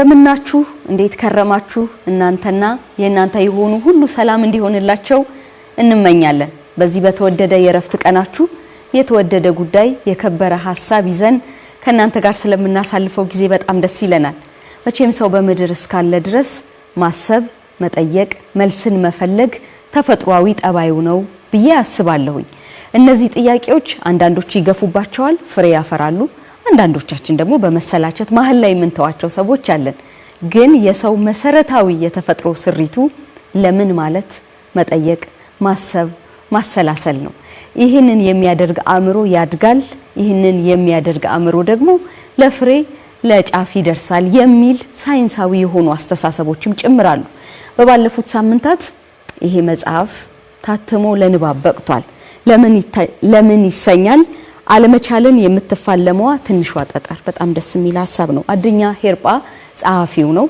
እንደምናችሁ እንዴት ከረማችሁ እናንተና የእናንተ የሆኑ ሁሉ ሰላም እንዲሆንላቸው እንመኛለን። በዚህ በተወደደ የረፍት ቀናችሁ የተወደደ ጉዳይ የከበረ ሐሳብ ይዘን ከናንተ ጋር ስለምናሳልፈው ጊዜ በጣም ደስ ይለናል። መቼም ሰው በመድር እስካለ ድረስ ማሰብ፣ መጠየቅ፣ መልስን መፈለግ ተፈጥሯዊ ጠባዩ ነው ብዬ አስባለሁኝ። እነዚህ ጥያቄዎች አንዳንዶች ይገፉባቸዋል፣ ፍሬ ያፈራሉ። አንዳንዶቻችን ደግሞ በመሰላቸት መሀል ላይ የምንተዋቸው ሰዎች አለን። ግን የሰው መሰረታዊ የተፈጥሮ ስሪቱ ለምን ማለት መጠየቅ፣ ማሰብ፣ ማሰላሰል ነው። ይህንን የሚያደርግ አእምሮ ያድጋል። ይህንን የሚያደርግ አእምሮ ደግሞ ለፍሬ ለጫፍ ይደርሳል የሚል ሳይንሳዊ የሆኑ አስተሳሰቦችም ጭምራሉ። በባለፉት ሳምንታት ይሄ መጽሐፍ ታትሞ ለንባብ በቅቷል። ለምን ይሰኛል? አለመቻልን የምትፋለመዋ ትንሿ ጠጠር። በጣም ደስ የሚል ሐሳብ ነው። አዱኛ ሄርጳ ጸሐፊው ነው።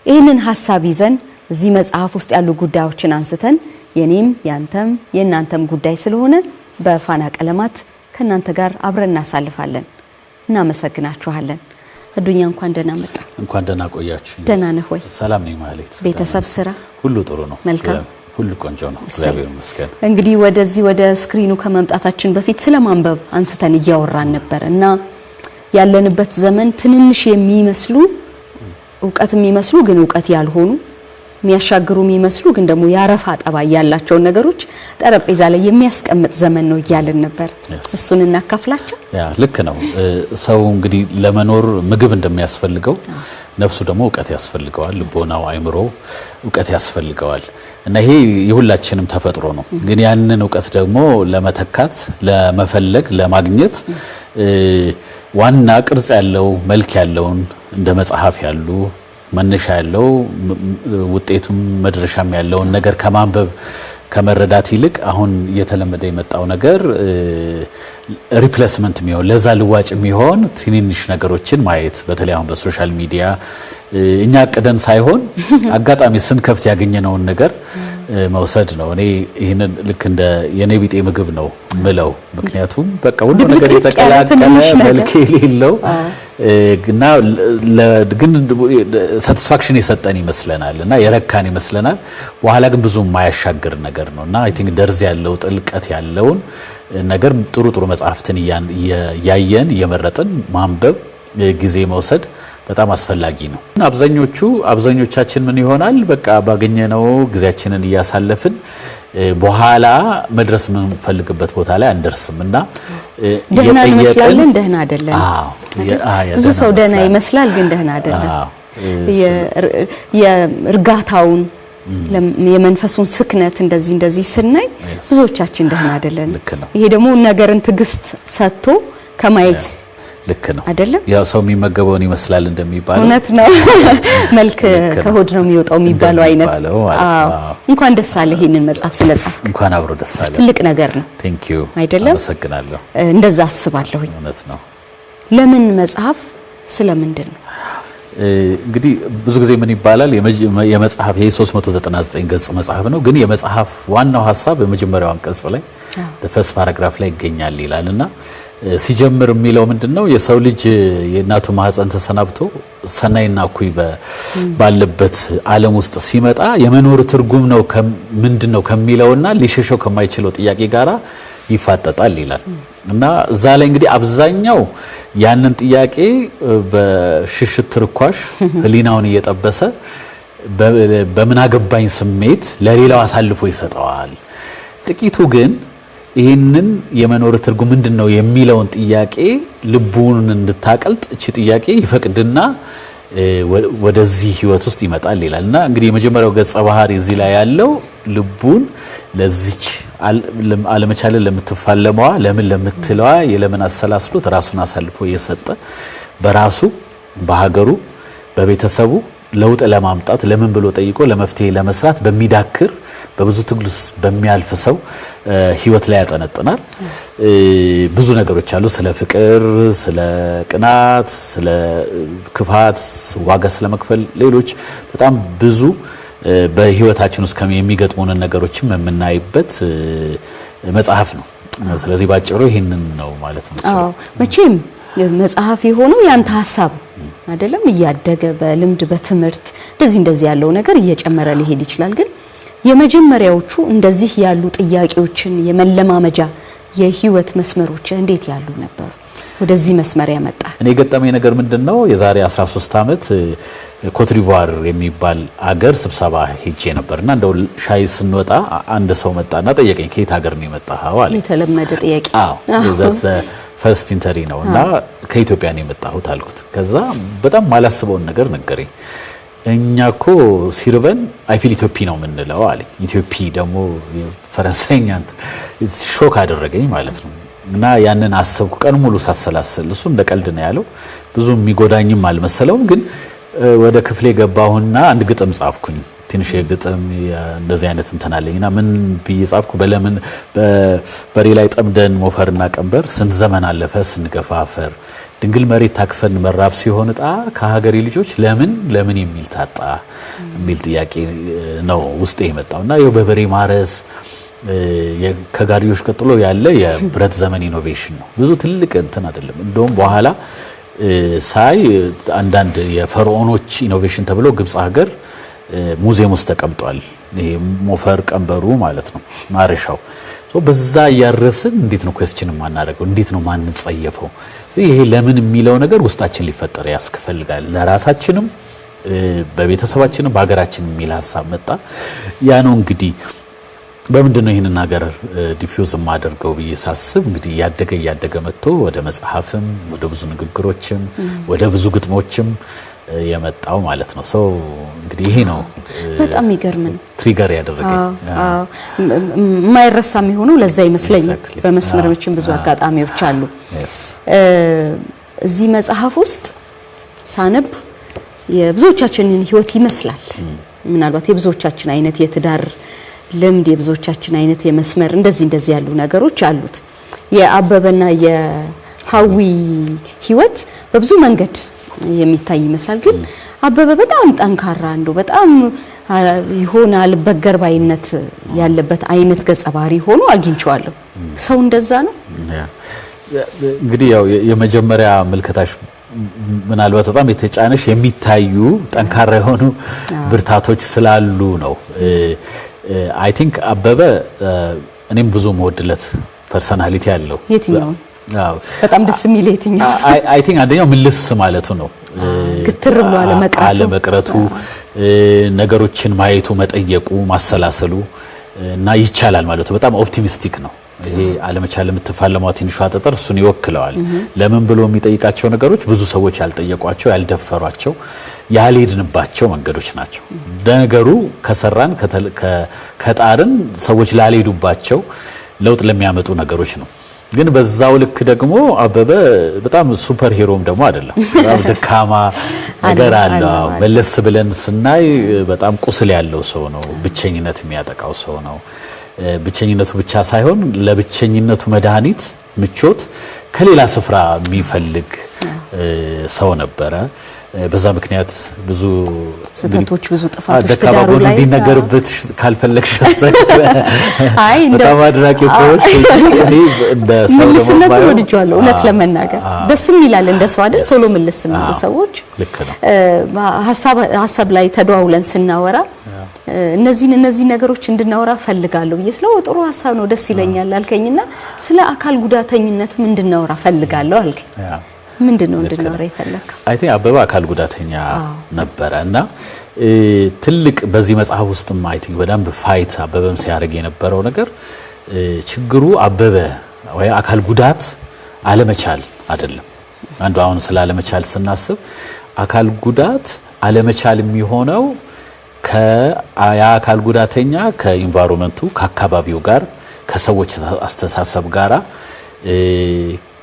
ይህንን ሐሳብ ይዘን እዚህ መጽሐፍ ውስጥ ያሉ ጉዳዮችን አንስተን የኔም ያንተም የናንተም ጉዳይ ስለሆነ በፋና ቀለማት ከናንተ ጋር አብረን እናሳልፋለን። እናመሰግናችኋለን። አዱኛ እንኳን ደህና መጣ። እንኳን ደህና ቆያችሁ። ደህና ነህ ወይ? ሰላም ነኝ ማለት። ቤተሰብ፣ ስራ ሁሉ ጥሩ ነው? መልካም፣ ሁሉ ቆንጆ ነው። እግዚአብሔር ይመስገን። እንግዲህ ወደዚህ ወደ ስክሪኑ ከመምጣታችን በፊት ስለማንበብ አንስተን እያወራን ነበር እና ያለንበት ዘመን ትንንሽ የሚመስሉ ዕውቀት የሚመስሉ ግን ዕውቀት ያልሆኑ የሚያሻግሩ የሚመስሉ ግን ደግሞ ያረፋ ጠባይ ያላቸው ነገሮች ጠረጴዛ ላይ የሚያስቀምጥ ዘመን ነው እያልን ነበር። እሱን እናካፍላቸው። ያ ልክ ነው። ሰው እንግዲህ ለመኖር ምግብ እንደሚያስፈልገው ነፍሱ ደግሞ ዕውቀት ያስፈልገዋል። ልቦናው፣ አይምሮ ዕውቀት ያስፈልገዋል እና ይሄ የሁላችንም ተፈጥሮ ነው። ግን ያንን ዕውቀት ደግሞ ለመተካት፣ ለመፈለግ፣ ለማግኘት ዋና ቅርጽ ያለው መልክ ያለውን እንደ መጽሐፍ ያሉ መነሻ ያለው ውጤቱም መድረሻም ያለውን ነገር ከማንበብ ከመረዳት ይልቅ አሁን እየተለመደ የመጣው ነገር ሪፕሌስመንት የሚሆን ለዛ ልዋጭ የሚሆን ትንንሽ ነገሮችን ማየት፣ በተለይ አሁን በሶሻል ሚዲያ እኛ አቅደን ሳይሆን አጋጣሚ ስንከፍት ያገኘነውን ነገር መውሰድ ነው። እኔ ይሄንን ልክ እንደ የኔቢጤ ምግብ ነው ምለው። ምክንያቱም በቃ ሁሉ ነገር የተቀላቀለ መልክ የሌለው እና ግን ሳቲስፋክሽን የሰጠን ይመስለናል እና የረካን ይመስለናል። በኋላ ግን ብዙ የማያሻግር ነገር ነው እና አይ ቲንክ ደርዝ ያለው ጥልቀት ያለውን ነገር ጥሩ መጽሐፍትን እያየን እየመረጥን ማንበብ፣ ጊዜ መውሰድ በጣም አስፈላጊ ነው። አብዛኞቻችን ምን ይሆናል በቃ ባገኘነው ጊዜያችንን እያሳለፍን በኋላ መድረስ የምንፈልግበት ቦታ ላይ አንደርስም እና ደህና እንመስላለን፣ ደህና አይደለም። ብዙ ሰው ደህና ይመስላል ግን ደህና አይደለም። የእርጋታውን የመንፈሱን ስክነት እንደዚህ ስናይ ብዙዎቻችን ደህና አይደለም። ይሄ ደግሞ ነገርን ትዕግስት ሰጥቶ ከማየት ልክ ነው አይደለም። ያው ሰው የሚመገበውን ይመስላል እንደሚባለው እውነት ነው። መልክ ከሆድ ነው የሚወጣው የሚባለው አይነት። እንኳን ደስ አለ ይሄንን መጽሐፍ ስለጻፍክ። እንኳን አብሮ ደስ አለ። ትልቅ ነገር ነው። ቴንክ ዩ አይደለም። አመሰግናለሁ። እንደዛ አስባለሁ። እውነት ነው። ለምን መጽሐፍ ስለምንድን ነው? እንግዲህ ብዙ ጊዜ ምን ይባላል የመጽሐፍ ይሄ 399 ገጽ መጽሐፍ ነው። ግን የመጽሐፍ ዋናው ሐሳብ በመጀመሪያው አንቀጽ ላይ ፈስ ፓራግራፍ ላይ ይገኛል ይላልና ሲጀምር የሚለው ምንድነው? የሰው ልጅ የእናቱ ማህፀን ተሰናብቶ ሰናይና እኩይ ባለበት ዓለም ውስጥ ሲመጣ የመኖር ትርጉም ነው ምንድነው ከሚለውና ሊሸሸው ከማይችለው ጥያቄ ጋራ ይፋጠጣል ይላል እና እዛ ላይ እንግዲህ አብዛኛው ያንን ጥያቄ በሽሽት ትርኳሽ ህሊናውን እየጠበሰ በምን አገባኝ ስሜት ለሌላው አሳልፎ ይሰጠዋል። ጥቂቱ ግን ይህንን የመኖር ትርጉም ምንድነው የሚለውን ጥያቄ ልቡን እንድታቀልጥ እቺ ጥያቄ ይፈቅድና ወደዚህ ህይወት ውስጥ ይመጣል ይላልና እንግዲህ የመጀመሪያው ገጸ ባህሪ እዚህ ላይ ያለው ልቡን ለዚች አለመቻለን ለምትፋለመዋ ለምን ለምትለዋ የለምን አሰላስሎት ራሱን አሳልፎ እየሰጠ በራሱ በሀገሩ በቤተሰቡ ለውጥ ለማምጣት ለምን ብሎ ጠይቆ ለመፍትሄ ለመስራት በሚዳክር በብዙ ትግሉስ በሚያልፍ ሰው ህይወት ላይ ያጠነጥናል። ብዙ ነገሮች አሉ። ስለ ፍቅር፣ ስለ ቅናት፣ ስለ ክፋት፣ ዋጋ ስለመክፈል፣ ሌሎች በጣም ብዙ በህይወታችን ውስጥ የሚገጥሙን ነገሮችም የምናይበት መጽሐፍ ነው። ስለዚህ ባጭሩ ይሄንን ነው ማለት ነው። መቼም መጽሐፍ የሆነው ያንተ ሐሳብ አይደለም እያደገ በልምድ በትምህርት እንደዚህ ያለው ነገር እየጨመረ ሊሄድ ይችላል። ግን የመጀመሪያዎቹ እንደዚህ ያሉ ጥያቄዎችን የመለማመጃ የህይወት መስመሮች እንዴት ያሉ ነበሩ? ወደዚህ መስመር ያመጣ እኔ ገጠመኝ ነገር ምንድነው የዛሬ 13 ዓመት ኮትሪቫር የሚባል አገር ስብሰባ ሄጄ ነበርና እንደው ሻይ ስንወጣ አንድ ሰው መጣና ጠየቀኝ ከየት ሀገር ነው የመጣኸው አለ። የተለመደ ጥያቄ that's ፈርስት ኢንተሪ ነውና ከኢትዮጵያ ነው የመጣሁት አልኩት። ከዛ በጣም ማላስበውን ነገር ነገረኝ። እኛኮ ሲርበን አይፊል ኢትዮፒ ነው የምንለው አለኝ። ኢትዮፒ ደግሞ ፈረንሳይኛ ሾክ አደረገኝ ማለት ነው። እና ያንን አሰብኩ ቀን ሙሉ ሳሰላሰል። እሱ እንደ ቀልድ ነው ያለው፣ ብዙ የሚጎዳኝም አልመሰለውም። ግን ወደ ክፍሌ ገባሁና አንድ ግጥም ጻፍኩኝ። ትንሽ የግጥም እንደዚህ አይነት እንትን አለኝና ምን ብዬ ጻፍኩ? በለምን በሬ ላይ ጠምደን ሞፈርና ቀንበር ስንት ዘመን አለፈ ስንገፋፈር ድንግል መሬት ታክፈን መራብ ሲሆን ጣ ከሀገሬ ልጆች ለምን የሚል ታጣ የሚል ጥያቄ ነው ውስጤ የመጣውና ይኸው በበሬ ማረስ ከጋሪዎች ቀጥሎ ያለ የብረት ዘመን ኢኖቬሽን ነው። ብዙ ትልቅ እንትን አይደለም። እንደውም በኋላ ሳይ አንዳንድ የፈርዖኖች ኢኖቬሽን ተብሎ ግብጽ ሀገር ሙዚየም ውስጥ ተቀምጧል። ይሄ ሞፈር ቀንበሩ ማለት ነው ማረሻው። በዛ ያረስን እንዴት ነው ኩዌስችን ማናደርገው? እንዴት ነው ማንጸየፈው? ይሄ ለምን የሚለው ነገር ውስጣችን ሊፈጠር ያስፈልጋል። ለራሳችንም በቤተሰባችንም በሀገራችንም የሚል ሀሳብ መጣ። ያ ነው እንግዲህ በምንድነው ይሄንን ነገር ዲፊውዝ ማደርገው ብዬ ሳስብ እንግዲህ ያደገ መጥቶ ወደ መጽሐፍም ወደ ብዙ ንግግሮችም ወደ ብዙ ግጥሞችም የመጣው ማለት ነው። ሰው እንግዲህ ይሄ ነው በጣም ይገርምን ትሪገር ያደረገኝ። ማይረሳ የሚሆነው ለዛ ይመስለኛል። በመስመሮችም ብዙ አጋጣሚዎች አሉ። እዚህ መጽሐፍ ውስጥ ሳነብ የብዙዎቻችንን ህይወት ይመስላል። ምናልባት የብዙዎቻችን አይነት የትዳር ልምድ የብዙዎቻችን አይነት የመስመር እንደዚህ ያሉ ነገሮች አሉት። የአበበና የሃዊ ህይወት በብዙ መንገድ የሚታይ ይመስላል። ግን አበበ በጣም ጠንካራ እንደው በጣም ይሆናል በገርባይነት ያለበት አይነት ገጸ ባህሪ ሆኖ አግኝቼዋለሁ። ሰው እንደዛ ነው እንግዲህ ያው የመጀመሪያ መልከታሽ ምናልባት በጣም የተጫነሽ የሚታዩ ጠንካራ የሆኑ ብርታቶች ስላሉ ነው። አይ ቲንክ አበበ እኔም ብዙ መወድለት ፐርሰናሊቲ ያለው የትኛው በጣም ደስ የሚል የትኛው አይ ቲንክ አንደኛው ምልስ ማለቱ ነው። ግትር ብሎ አለመቅረቱ ነገሮችን ማየቱ መጠየቁ ማሰላሰሉ እና ይቻላል ማለቱ በጣም ኦፕቲሚስቲክ ነው። ይሄ አለመቻል የምትፋለመው ትንሿ ጠጠር እሱን ይወክለዋል። ለምን ብሎ የሚጠይቃቸው ነገሮች ብዙ ሰዎች ያልጠየቋቸው ያልደፈሯቸው ያልሄድንባቸው መንገዶች ናቸው። ነገሩ ከሰራን ከጣርን ሰዎች ላልሄዱባቸው ለውጥ ለሚያመጡ ነገሮች ነው። ግን በዛው ልክ ደግሞ አበበ በጣም ሱፐር ሂሮም ደግሞ አይደለም። በጣም ደካማ ነገር አለው። መለስ ብለን ስናይ በጣም ቁስል ያለው ሰው ነው። ብቸኝነት የሚያጠቃው ሰው ነው። ብቸኝነቱ ብቻ ሳይሆን ለብቸኝነቱ መድኃኒት ምቾት ከሌላ ስፍራ የሚፈልግ ሰው ነበረ። በዛ ምክንያት ብዙ ስህተቶች ብዙ ጥፋቶች ተዳሩ ላይ እንዲነገርበት ካልፈለግሽ አይ በጣም አድራቂ ኮርስ እንደ ሰው ምልስነት ወድጃለሁ። እውነት ለመናገር ደስም ይላል እንደ ሰው አይደል? ቶሎ ምልስ የሚሉ ሰዎች ልክ ነው። ሀሳብ ላይ ተደዋውለን ስናወራ እነዚህ ነገሮች እንድናወራ ፈልጋለሁ ብዬ ስለው ጥሩ ሀሳብ ነው ደስ ይለኛል አልከኝና ስለ አካል ጉዳተኝነትም እንድናወራ ፈልጋለሁ አልከኝ። ምንድነው እንድናወራ ይፈልጋል? አይ ቲንክ አበበ አካል ጉዳተኛ ነበረና ትልቅ በዚህ መጽሐፍ ውስጥም አይ ቲንክ በደንብ ፋይት አበበም ሲያደርግ የነበረው ነገር ችግሩ አበበ ወይ አካል ጉዳት አለመቻል አይደለም። አንዱ አሁን ስለ አለመቻል ስናስብ አካል ጉዳት አለመቻል የሚሆነው ከአካል ጉዳተኛ ከኢንቫይሮመንቱ ከአካባቢው ጋር ከሰዎች አስተሳሰብ ጋራ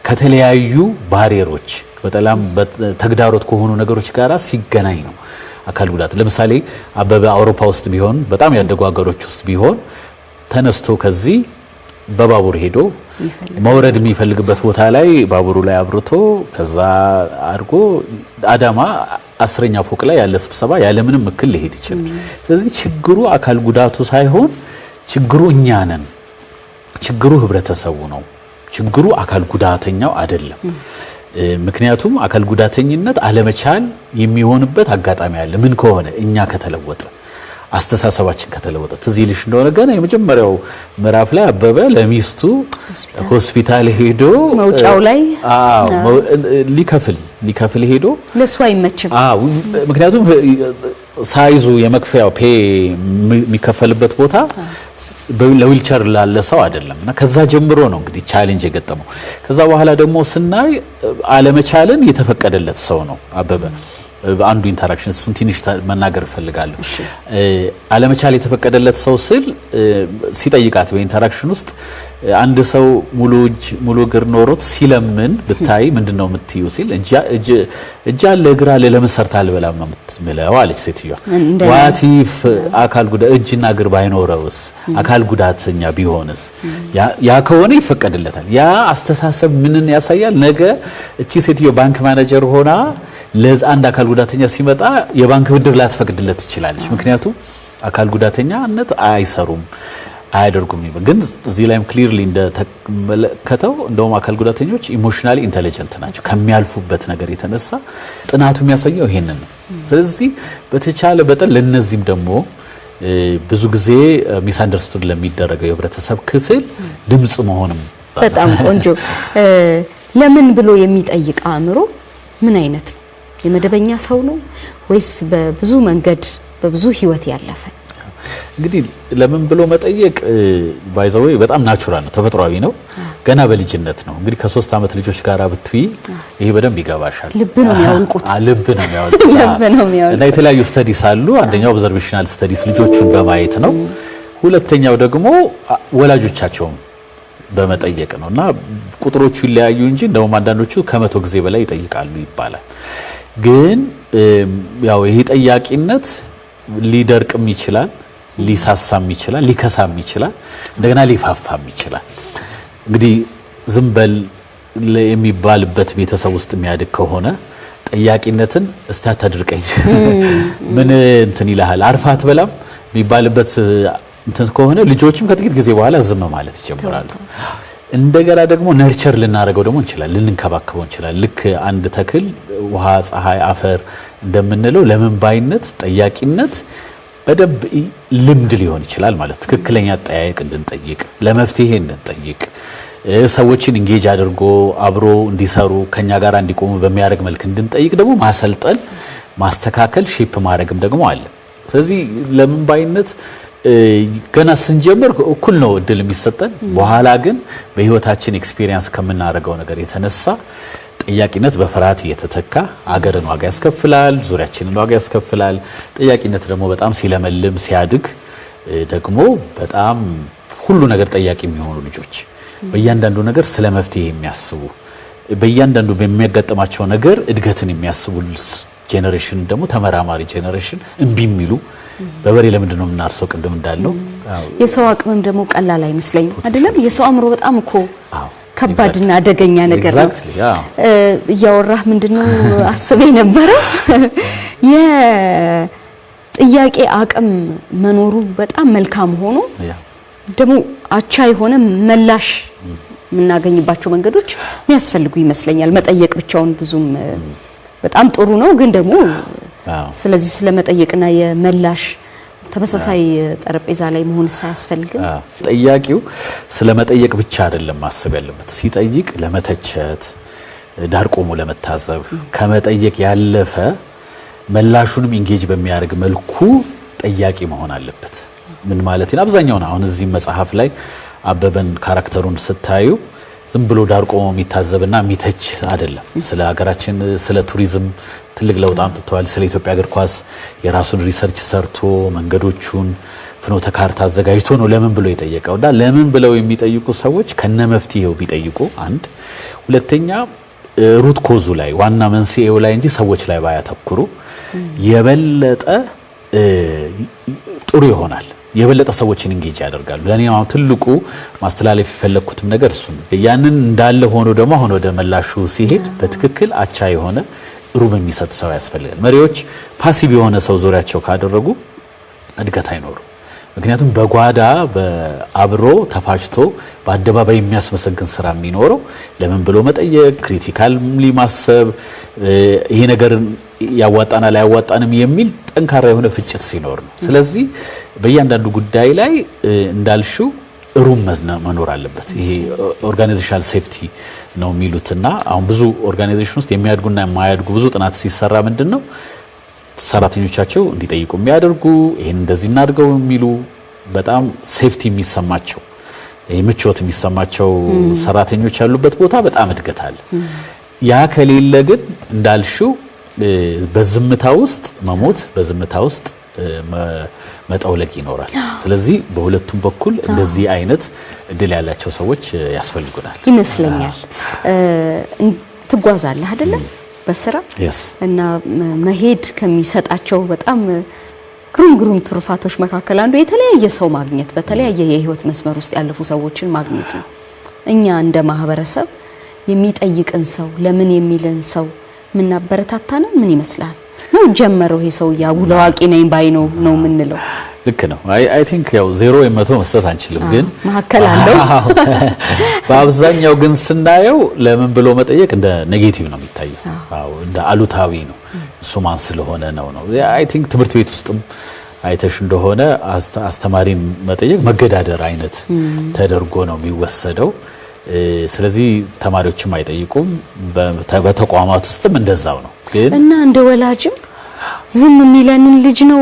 ከተለያዩ ባሪየሮች በጣም ተግዳሮት ከሆኑ ነገሮች ጋራ ሲገናኝ ነው አካል ጉዳት። ለምሳሌ አበበ አውሮፓ ውስጥ ቢሆን በጣም ያደጉ ሀገሮች ውስጥ ቢሆን ተነስቶ ከዚህ በባቡር ሄዶ መውረድ የሚፈልግበት ቦታ ላይ ባቡሩ ላይ አብርቶ ከዛ አድርጎ አዳማ 10ኛ ፎቅ ላይ ያለ ስብሰባ ያለምንም እክል ሊሄድ ይችላል። ስለዚህ ችግሩ አካል ጉዳቱ ሳይሆን ችግሩ እኛ ነን፣ ችግሩ ህብረተሰቡ ነው፣ ችግሩ አካል ጉዳተኛው አይደለም። ምክንያቱም አካል ጉዳተኝነት አለመቻል የሚሆንበት አጋጣሚ አለ። ምን ከሆነ እኛ ከተለወጠ አስተሳሰባችን ከተለወጠ ትዝ ይልሽ እንደሆነ ገና የመጀመሪያው ምዕራፍ ላይ አበበ ለሚስቱ ሆስፒታል ሄዶ መውጫው ላይ ሊከፍል ሄዶ ለሱ አይመችም። ምክንያቱም ሳይዙ የመክፈያው ፔ የሚከፈልበት ቦታ ለዊልቸር ላለ ሰው አይደለምና ከዛ ጀምሮ ነው እንግዲህ ቻሌንጅ የገጠመው። ከዛ በኋላ ደግሞ ስናይ አለመቻልን የተፈቀደለት ሰው ነው አበበ። አንዱ ኢንተራክሽን እሱን ትንሽ መናገር ፈልጋለሁ። አለመቻል የተፈቀደለት ሰው ስል ሲጠይቃት በኢንተራክሽን ውስጥ አንድ ሰው ሙሉ እግር ኖሮት ሲለምን ብታይ ምንድነው የምትዩ ሲል እጅ አለ እግር አለ ለምን ሰርታ አልበላም ነው የምትምለው አለች ሴትዮዋ። ዋቲፍ አካል ጉዳት እጅና እግር ባይኖረውስ አካል ጉዳተኛ ቢሆንስ? ያ ከሆነ ይፈቀድለታል። ያ አስተሳሰብ ምንን ያሳያል? ነገ እቺ ሴትዮ ባንክ ማኔጀር ሆና ለአንድ አካል ጉዳተኛ ሲመጣ የባንክ ብድር ላትፈቅድለት ትችላለች። ምክንያቱም አካል ጉዳተኛነት አይሰሩም አያደርጉም። ግን እዚህ ላይም ክሊርሊ እንደተመለከተው እንደውም አካል ጉዳተኞች ኢሞሽናሊ ኢንተለጀንት ናቸው ከሚያልፉበት ነገር የተነሳ ጥናቱ የሚያሳየው ይሄንን ነው። ስለዚህ በተቻለ በጠን ለነዚህም ደግሞ ብዙ ጊዜ ሚስ አንደርስቱድ ለሚደረገው የህብረተሰብ ክፍል ድምጽ መሆንም በጣም ቆንጆ። ለምን ብሎ የሚጠይቅ አእምሮ ምን አይነት ነው? የመደበኛ ሰው ነው ወይስ በብዙ መንገድ በብዙ ህይወት ያለፈ? እንግዲህ ለምን ብሎ መጠየቅ ባይዘው በጣም ናቹራል ነው፣ ተፈጥሯዊ ነው። ገና በልጅነት ነው። እንግዲህ ከ3 ዓመት ልጆች ጋር ብትይ ይሄ በደንብ ይገባሻል። ልብ ነው የሚያውቁት። ልብ ነው የሚያውቁት። እና የተለያዩ ስተዲስ አሉ። አንደኛው ኦብዘርቬሽናል ስተዲስ ልጆቹን በማየት ነው። ሁለተኛው ደግሞ ወላጆቻቸውን በመጠየቅ ነውና ቁጥሮቹ ይለያዩ እንጂ እንደውም አንዳንዶቹ ከ100 ጊዜ በላይ ይጠይቃሉ ይባላል። ግን ያው ይሄ ጠያቂነት ሊደርቅም ይችላል፣ ሊሳሳም ይችላል፣ ሊከሳም ይችላል፣ እንደገና ሊፋፋም ይችላል። እንግዲህ ዝም በል የሚባልበት ቤተሰብ ውስጥ የሚያድግ ከሆነ ጠያቂነትን እስቲ አታድርቀኝ ምን እንትን ይልሃል አርፋት በላም የሚባልበት እንትን ከሆነ ልጆችም ከጥቂት ጊዜ በኋላ ዝም ማለት ይጀምራሉ። እንደገና ደግሞ ነርቸር ልናደርገው ደግሞ እንችላለን፣ ልንከባከበው እንችላለን። ልክ አንድ ተክል ውሃ፣ ፀሐይ፣ አፈር እንደምንለው ለምን ባይነት ጠያቂነት በደንብ ልምድ ሊሆን ይችላል ማለት ትክክለኛ አጠያየቅ እንድንጠይቅ፣ ለመፍትሄ እንድንጠይቅ፣ ሰዎችን ኢንጌጅ አድርጎ አብሮ እንዲሰሩ ከኛ ጋር እንዲቆሙ በሚያደርግ መልክ እንድንጠይቅ ደግሞ ማሰልጠን፣ ማስተካከል፣ ሼፕ ማድረግም ደግሞ አለ። ስለዚህ ለምን ባይነት ገና ስንጀምር እኩል ነው እድል የሚሰጠን። በኋላ ግን በህይወታችን ኤክስፒሪየንስ ከምናደርገው ነገር የተነሳ ጠያቂነት በፍርሃት እየተተካ አገርን ዋጋ ያስከፍላል፣ ዙሪያችንን ዋጋ ያስከፍላል። ጠያቂነት ደግሞ በጣም ሲለመልም ሲያድግ ደግሞ በጣም ሁሉ ነገር ጠያቂ የሚሆኑ ልጆች፣ በእያንዳንዱ ነገር ስለ መፍትሄ የሚያስቡ፣ በእያንዳንዱ በሚያጋጥማቸው ነገር እድገትን የሚያስቡ ጄነሬሽን ደግሞ ተመራማሪ ጄነሬሽን እምቢ የሚሉ በበሬ ለምንድን ነው የምናርሰው? ቅድም እንዳለው የሰው አቅምም ደግሞ ቀላል አይመስለኝም አይደለም። የሰው አእምሮ በጣም እኮ ከባድና አደገኛ ነገር ነው። እያወራህ ምንድነው አስቤ ነበረ የጥያቄ አቅም መኖሩ በጣም መልካም ሆኖ ደግሞ አቻ የሆነ መላሽ የምናገኝባቸው መንገዶች የሚያስፈልጉ ይመስለኛል። መጠየቅ ብቻውን ብዙም በጣም ጥሩ ነው፣ ግን ደግሞ ስለዚህ ስለመጠየቅና የመላሽ ተመሳሳይ ጠረጴዛ ላይ መሆን ሳያስፈልግም ጠያቂው ስለመጠየቅ ብቻ አይደለም ማሰብ ያለበት። ሲጠይቅ ለመተቸት ዳር ቆሞ ለመታዘብ ከመጠየቅ ያለፈ መላሹንም ኢንጌጅ በሚያደርግ መልኩ ጠያቂ መሆን አለበት። ምን ማለት ነው? አብዛኛው አሁን እዚህ መጽሐፍ ላይ አበበን ካራክተሩን ስታዩ ዝም ብሎ ዳር ቆሞ የሚታዘብና የሚተች አይደለም። ስለ ሀገራችን ስለ ቱሪዝም ትልቅ ለውጥ አምጥተዋል። ስለ ኢትዮጵያ እግር ኳስ የራሱን ሪሰርች ሰርቶ መንገዶቹን ፍኖተ ካርታ አዘጋጅቶ ነው ለምን ብሎ የጠየቀውና ለምን ብለው የሚጠይቁ ሰዎች ከነ መፍትሄው ቢጠይቁ አንድ፣ ሁለተኛ ሩት ኮዙ ላይ ዋና መንስኤው ላይ እንጂ ሰዎች ላይ ባያተኩሩ የበለጠ ጥሩ ይሆናል። የበለጠ ሰዎችን ኢንጌጅ ያደርጋሉ። ለኔ አሁን ትልቁ ማስተላለፍ የፈለኩትም ነገር እሱ ነው። ያንን እንዳለ ሆኖ ደግሞ አሁን ወደ መላሹ ሲሄድ በትክክል አቻ የሆነ ሩብ የሚሰጥ ሰው ያስፈልጋል። መሪዎች ፓሲቭ የሆነ ሰው ዙሪያቸው ካደረጉ እድገት አይኖሩም። ምክንያቱም በጓዳ በአብሮ ተፋጭቶ በአደባባይ የሚያስመሰግን ስራ የሚኖረው ለምን ብሎ መጠየቅ፣ ክሪቲካሊ ማሰብ፣ ይሄ ነገር ያዋጣናል አያዋጣንም የሚል ጠንካራ የሆነ ፍጭት ሲኖር ነው። ስለዚህ በእያንዳንዱ ጉዳይ ላይ እንዳልሽው ሩም መኖር አለበት። ይሄ ኦርጋናይዜሽናል ሴፍቲ ነው የሚሉትና አሁን ብዙ ኦርጋናይዜሽን ውስጥ የሚያድጉና የማያድጉ ብዙ ጥናት ሲሰራ ምንድነው ሰራተኞቻቸው እንዲጠይቁ የሚያደርጉ ይሄን እንደዚህ እናድርገው የሚሉ በጣም ሴፍቲ የሚሰማቸው ምቾት የሚሰማቸው ሰራተኞች ያሉበት ቦታ በጣም እድገት አለ። ያ ከሌለ ግን እንዳልሽው በዝምታ ውስጥ መሞት፣ በዝምታ ውስጥ መጠውለቅ ይኖራል። ስለዚህ በሁለቱም በኩል እንደዚህ አይነት እድል ያላቸው ሰዎች ያስፈልጉናል ይመስለኛል። ትጓዛለህ አይደለም በስራ እና መሄድ ከሚሰጣቸው በጣም ግሩም ትሩፋቶች መካከል አንዱ የተለያየ ሰው ማግኘት፣ በተለያየ የህይወት መስመር ውስጥ ያለፉ ሰዎችን ማግኘት ነው። እኛ እንደ ማህበረሰብ የሚጠይቅን ሰው ለምን የሚልን ሰው ምናበረታታና ምን ይመስላል ነው ጀመረው ይሄ ሰው ያው ለዋቂ ነኝ ባይ ነው የምንለው። ልክ ነው። አይ ቲንክ ያው 0 ወይ 100 መስጠት አንችልም፣ ግን መሐከል አለው። በአብዛኛው ግን ስናየው ለምን ብሎ መጠየቅ እንደ ኔጌቲቭ ነው የሚታየው። አዎ እንደ አሉታዊ ነው። እሱ ማን ስለሆነ ነው። አይ ቲንክ ትምህርት ቤት ውስጥም አይተሽ እንደሆነ አስተማሪን መጠየቅ መገዳደር አይነት ተደርጎ ነው የሚወሰደው። ስለዚህ ተማሪዎችም አይጠይቁም። በተቋማት ውስጥም እንደዛው ነው። ግን እና እንደ ወላጅም ዝም የሚለንን ልጅ ነው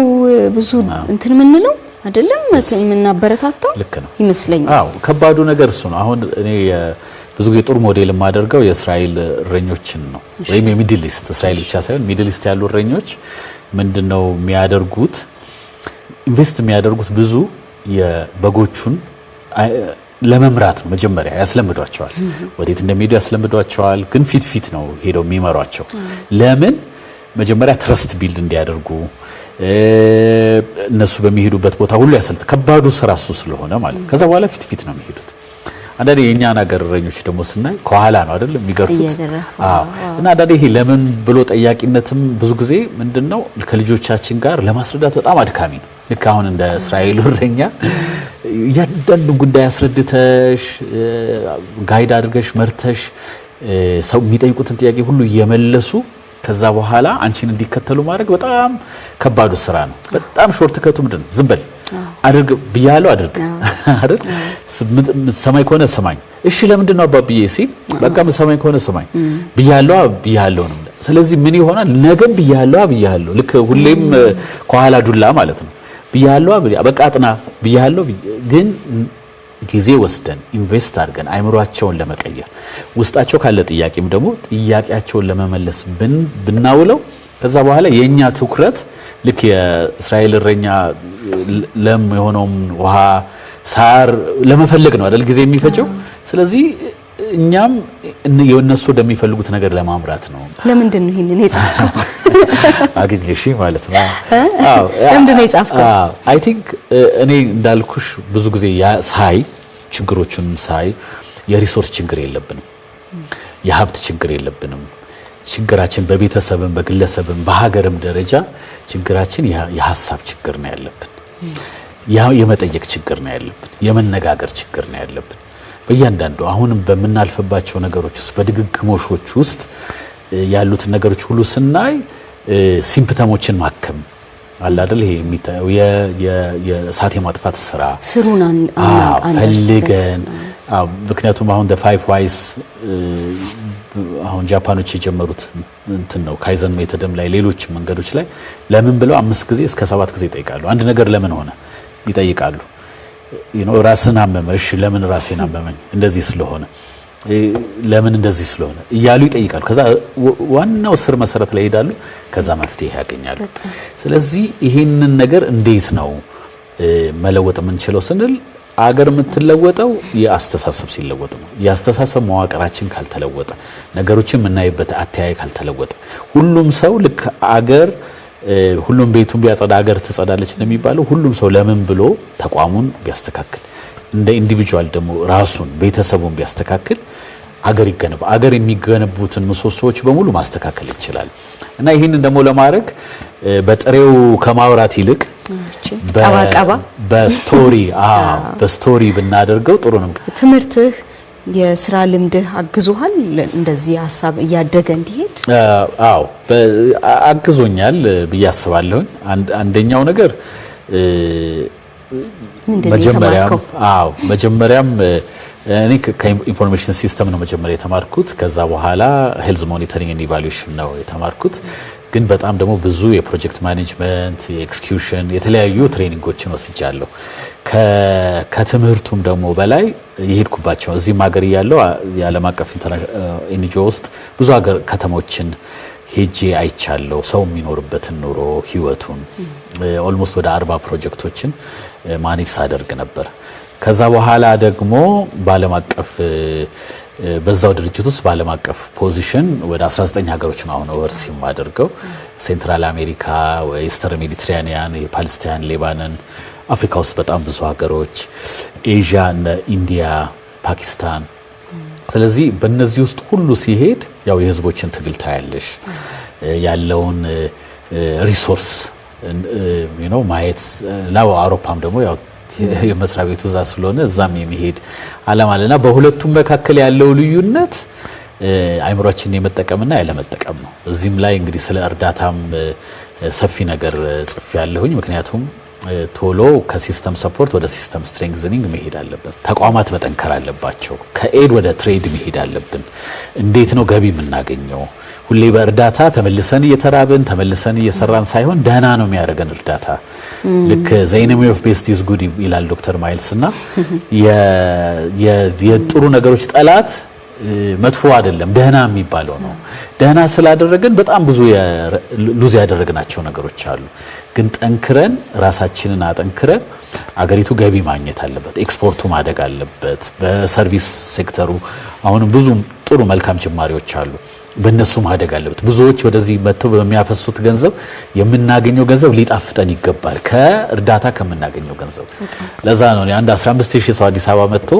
ብዙ እንትን ምንለው አይደለም የምናበረታታው ይመስለኛል። አዎ ከባዱ ነገር እሱ ነው። አሁን እኔ ብዙ ጊዜ ጥሩ ሞዴል የማደርገው የእስራኤል እረኞችን ነው፣ ወይም የሚድል ኢስት እስራኤል ብቻ ሳይሆን ሚድል ኢስት ያሉ እረኞች ምንድነው የሚያደርጉት? ኢንቨስት የሚያደርጉት ብዙ የበጎቹን ለመምራት ነው። መጀመሪያ ያስለምዷቸዋል፣ ወዴት እንደሚሄዱ ያስለምዷቸዋል። ግን ፊት ነው ሄደው የሚመሯቸው። ለምን? መጀመሪያ ትረስት ቢልድ እንዲያደርጉ እነሱ በሚሄዱበት ቦታ ሁሉ ያሰልጥ ከባዱ ስራ እሱ ስለሆነ ማለት። ከዛ በኋላ ፊት ነው የሚሄዱት። አንዳንዴ የኛን ሀገር እረኞች ደግሞ ስናይ ከኋላ ነው አይደል የሚገርፉት። እና አንዳንዴ ይሄ ለምን ብሎ ጠያቂነትም ብዙ ጊዜ ምንድነው ከልጆቻችን ጋር ለማስረዳት በጣም አድካሚ ነው። ልክ አሁን እንደ እስራኤል እረኛ ያንዳንዱ ጉዳይ አስረድተሽ ጋይድ አድርገሽ መርተሽ ሰው የሚጠይቁትን ጥያቄ ሁሉ እየመለሱ ከዛ በኋላ አንቺን እንዲከተሉ ማድረግ በጣም ከባዱ ስራ ነው። በጣም ሾርት ከቱ ምንድነው? ዝም በል አድርግ ብያለሁ አድርግ አይደል? ሰማይ ከሆነ ሰማኝ። እሺ ለምንድን ነው አባብዬ ሲል በቃ ሰማይ ከሆነ ሰማኝ ብያለሁ ነው። ስለዚህ ምን ይሆናል? ነገም ብያለሁ ልክ ሁሌም ከኋላ ዱላ ማለት ነው። ብያለሁ በቃ አጥና ብያለሁ። ግን ጊዜ ወስደን ኢንቨስት አድርገን አይምሮአቸውን ለመቀየር ውስጣቸው ካለ ጥያቄም ደግሞ ጥያቄያቸውን ለመመለስ ብናውለው ከዛ በኋላ የኛ ትኩረት ልክ የእስራኤል እረኛ ለም የሆነውም ውሃ ሳር ለመፈለግ ነው አይደል ጊዜ የሚፈጀው። ስለዚህ እኛም የነሱ እንደሚፈልጉት ነገር ለማምራት ነው። ለምንድን ነው ይሄንን የጻፍከው? አግኝሽ ማለት ነው። አዎ ለምንድን ነው የጻፍከው? አይ ቲንክ እኔ እንዳልኩሽ ብዙ ጊዜ ችግሮቹን ሳይ የሪሶርስ ችግር የለብንም፣ የሀብት ችግር የለብንም። ችግራችን በቤተሰብም በግለሰብም በሀገርም ደረጃ ችግራችን የሀሳብ ችግር ነው ያለብን። የመጠየቅ ችግር ነው ያለብን። የመነጋገር ችግር ነው ያለብን። በእያንዳንዱ አሁንም በምናልፈባቸው ነገሮች ውስጥ በድግግሞሾች ውስጥ ያሉትን ነገሮች ሁሉ ስናይ ሲምፕተሞችን ማከም አለ አይደል? ይሄ የሚታየው የእሳት የማጥፋት ስራ ስሩን ፈልገን ምክንያቱም አሁን the 5 whys አሁን ጃፓኖች የጀመሩት እንትን ነው ካይዘን ሜተድም ላይ ሌሎች መንገዶች ላይ ለምን ብለው 5 ጊዜ እስከ 7 ጊዜ ይጠይቃሉ። አንድ ነገር ለምን ሆነ ይጠይቃሉ። ራስን አመመሽ፣ ለምን ራሴን አመመኝ፣ እንደዚህ ስለሆነ ለምን እንደዚህ ስለሆነ እያሉ ይጠይቃሉ። ከዛ ዋናው ስር መሰረት ላይ ይሄዳሉ። ከዛ መፍትሄ ያገኛሉ። ስለዚህ ይሄንን ነገር እንዴት ነው መለወጥ የምንችለው ስንል አገር የምትለወጠው የአስተሳሰብ ሲለወጥ ነው። የአስተሳሰብ መዋቅራችን ካልተለወጠ፣ ነገሮችን የምናይበት አተያይ ካልተለወጠ፣ ሁሉም ሰው ልክ አገር ሁሉም ቤቱን ቢያጸዳ አገር ትጸዳለች እንደሚባለው ሁሉም ሰው ለምን ብሎ ተቋሙን ቢያስተካክል፣ እንደ ኢንዲቪጁዋል ደግሞ ራሱን ቤተሰቡን ቢያስተካክል አገር ይገነባ። አገር የሚገነቡትን ምሰሶዎች በሙሉ ማስተካከል ይችላል። እና ይህንን ደግሞ ለማድረግ በጥሬው ከማውራት ይልቅ በስቶሪ ብናደርገው ጥሩ ነው። ትምህርትህ የስራ ልምድህ አግዞሃል እንደዚህ ሀሳብ እያደገ እንዲሄድ? አዎ አግዞኛል ብዬ አስባለሁ። አንደኛው ነገር መጀመሪያም እኔ ከኢንፎርሜሽን ሲስተም ነው መጀመሪያ የተማርኩት። ከዛ በኋላ ሄልዝ ሞኒተሪንግ ኤንድ ኢቫሉዌሽን ነው የተማርኩት። ግን በጣም ደግሞ ብዙ የፕሮጀክት ማኔጅመንት፣ የኤክስኪዩሽን የተለያዩ ትሬኒንጎችን ወስጃለሁ። ከትምህርቱም ደግሞ በላይ የሄድኩባቸው እዚህም ሀገር እያለሁ የዓለም አቀፍ ኤንጂኦ ውስጥ ብዙ ሀገር ከተሞችን ሄጄ አይቻለሁ። ሰው የሚኖርበትን ኑሮ ህይወቱን ኦልሞስት ወደ 40 ፕሮጀክቶችን ማኔጅ ሳደርግ ነበር። ከዛ በኋላ ደግሞ በዓለም አቀፍ በዛው ድርጅት ውስጥ በዓለም አቀፍ ፖዚሽን ወደ 19 ሀገሮች ነው አሁን ኦቨርሲ የማደርገው። ሴንትራል አሜሪካ፣ ዌስተርን ሜዲትራኒያን፣ የፓለስታይን፣ ሌባኖን፣ አፍሪካ ውስጥ በጣም ብዙ ሀገሮች፣ ኤዥያ እነ ኢንዲያ፣ ፓኪስታን። ስለዚህ በእነዚህ ውስጥ ሁሉ ሲሄድ ያው የህዝቦችን ትግል ታያለሽ፣ ያለውን ሪሶርስ ማየት። አውሮፓም ደግሞ ያው የመስሪያ ቤቱ እዛ ስለሆነ እዛም የሚሄድ ዓላማ አለና በሁለቱም መካከል ያለው ልዩነት አይምሮአችንን የመጠቀምና ያለመጠቀም ነው። እዚህም ላይ እንግዲህ ስለ እርዳታም ሰፊ ነገር ጽፍ ያለሁኝ። ምክንያቱም ቶሎ ከሲስተም ሰፖርት ወደ ሲስተም ስትሬንግዘኒንግ መሄድ አለበት። ተቋማት መጠንከር አለባቸው። ከኤድ ወደ ትሬድ መሄድ አለብን። እንዴት ነው ገቢ የምናገኘው? ሁሌ በእርዳታ ተመልሰን እየተራብን ተመልሰን እየሰራን ሳይሆን ደህና ነው የሚያደርገን እርዳታ። ልክ ዘ ኢነሚ ኦፍ ቤስት ኢዝ ጉድ ይላል ዶክተር ማይልስ እና የጥሩ ነገሮች ጠላት መጥፎ አይደለም ደህና የሚባለው ነው። ደህና ስላደረገን በጣም ብዙ ሉዝ ያደረግናቸው ነገሮች አሉ። ግን ጠንክረን ራሳችንን አጠንክረን አገሪቱ ገቢ ማግኘት አለበት። ኤክስፖርቱ ማደግ አለበት። በሰርቪስ ሴክተሩ አሁንም ብዙ ጥሩ መልካም ጅማሬዎች አሉ። በእነሱ ማደግ አለበት። ብዙዎች ወደዚህ መጥተው በሚያፈሱት ገንዘብ የምናገኘው ገንዘብ ሊጣፍጠን ይገባል ከእርዳታ ከምናገኘው ገንዘብ። ለዛ ነው አንድ 15000 ሰው አዲስ አበባ መጥቶ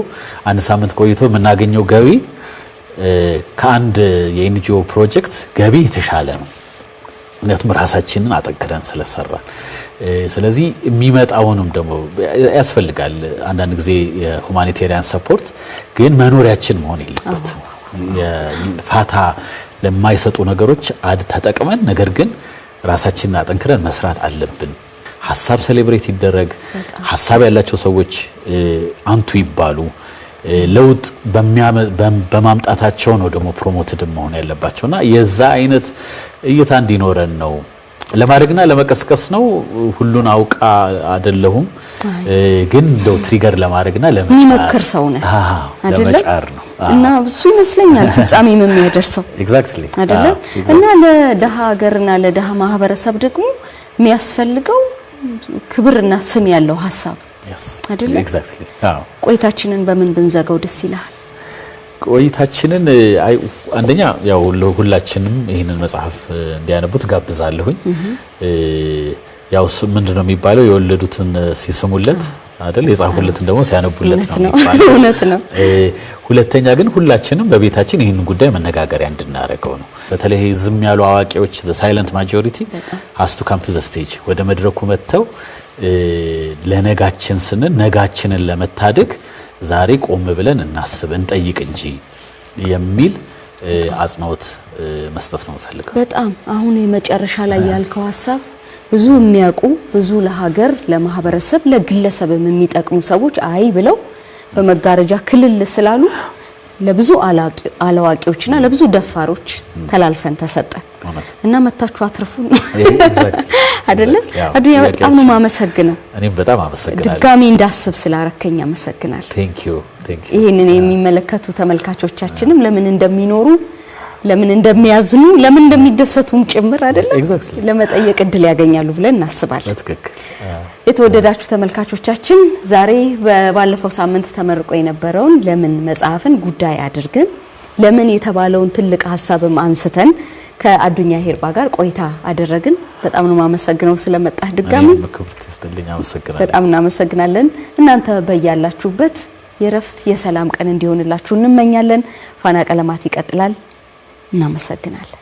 አንድ ሳምንት ቆይቶ የምናገኘው ገቢ ከአንድ የኤንጂኦ ፕሮጀክት ገቢ የተሻለ ነው። ምክንያቱም ራሳችንን አጠንክረን ስለሰራን። ስለዚህ የሚመጣውንም ደግሞ ያስፈልጋል አንዳንድ ጊዜ የሁማኒቴሪያን ሰፖርት፣ ግን መኖሪያችን መሆን የለበትም። ፋታ ለማይሰጡ ነገሮች ተጠቅመን ነገር ግን ራሳችንን አጠንክረን መስራት አለብን። ሀሳብ ሴሌብሬት ይደረግ፣ ሀሳብ ያላቸው ሰዎች አንቱ ይባሉ። ለውጥ በማምጣታቸው ነው ደግሞ ፕሮሞትድ መሆን ያለባቸውና የዛ አይነት እይታ እንዲኖረን ነው ለማድረግና ለመቀስቀስ ነው። ሁሉን አውቃ አይደለሁም፣ ግን እንደው ትሪገር ለማድረግና ለመጫር ሰው ነው ለመጫር ነው እና እሱ ይመስለኛል ፍጻሜም የሚያደርሰው ኤግዛክትሊ አይደለም። እና ለደሃ ሀገርና ለደሃ ማህበረሰብ ደግሞ የሚያስፈልገው ክብርና ስም ያለው ሀሳብ አይደለም። ኤግዛክትሊ ቆይታችንን በምን ብንዘጋው ደስ ይላል? ቆይታችንን አንደኛ ያው ለሁላችንም ይሄንን መጽሐፍ እንዲያነቡት ጋብዛለሁኝ። ያው ምንድነው የሚባለው የወለዱትን ሲስሙለት አይደል የጻፉለትን ደግሞ ሲያነቡለት ነው የሚባለው። እውነት ነው። ሁለተኛ ግን ሁላችንም በቤታችን ይሄንን ጉዳይ መነጋገሪያ እንድናረገው ነው። በተለይ ዝም ያሉ አዋቂዎች the silent majority has to come to the stage ወደ መድረኩ መጥተው ለነጋችን ስንል ነጋችንን ለመታደግ ዛሬ ቆም ብለን እናስብ እንጠይቅ እንጂ የሚል አጽንኦት መስጠት ነው የምፈልገው። በጣም አሁን የመጨረሻ ላይ ያልከው ሀሳብ ብዙ የሚያውቁ ብዙ ለሀገር ለማህበረሰብ ለግለሰብም የሚጠቅሙ ሰዎች አይ ብለው በመጋረጃ ክልል ስላሉ ለብዙ አላዋቂዎችና ለብዙ ደፋሮች ተላልፈን ተሰጠን እና መታችሁ አትርፉን አይደለ? አዱኛ በጣም ነው ማመሰግነው። እኔም በጣም አመሰግናለሁ። ድጋሚ እንዳስብ ስላረከኝ አመሰግናለሁ። ቴንክ ዩ። ይሄንን የሚመለከቱ ተመልካቾቻችንም ለምን እንደሚኖሩ ለምን እንደሚያዝኑ ለምን እንደሚደሰቱም ጭምር አይደለ ለመጠየቅ እድል ያገኛሉ ብለን እናስባለን። በትክክል የተወደዳችሁ ተመልካቾቻችን ዛሬ ባለፈው ሳምንት ተመርቆ የነበረውን ለምን መጽሐፍን ጉዳይ አድርገን ለምን የተባለውን ትልቅ ሐሳብም አንስተን ከአዱኛ ሄርባ ጋር ቆይታ አደረግን። በጣም ነው ማመሰግነው ስለመጣህ ድጋሚ በጣም እናመሰግናለን። እናንተ በያላችሁበት የረፍት የሰላም ቀን እንዲሆንላችሁ እንመኛለን። ፋና ቀለማት ይቀጥላል። እናመሰግናለን።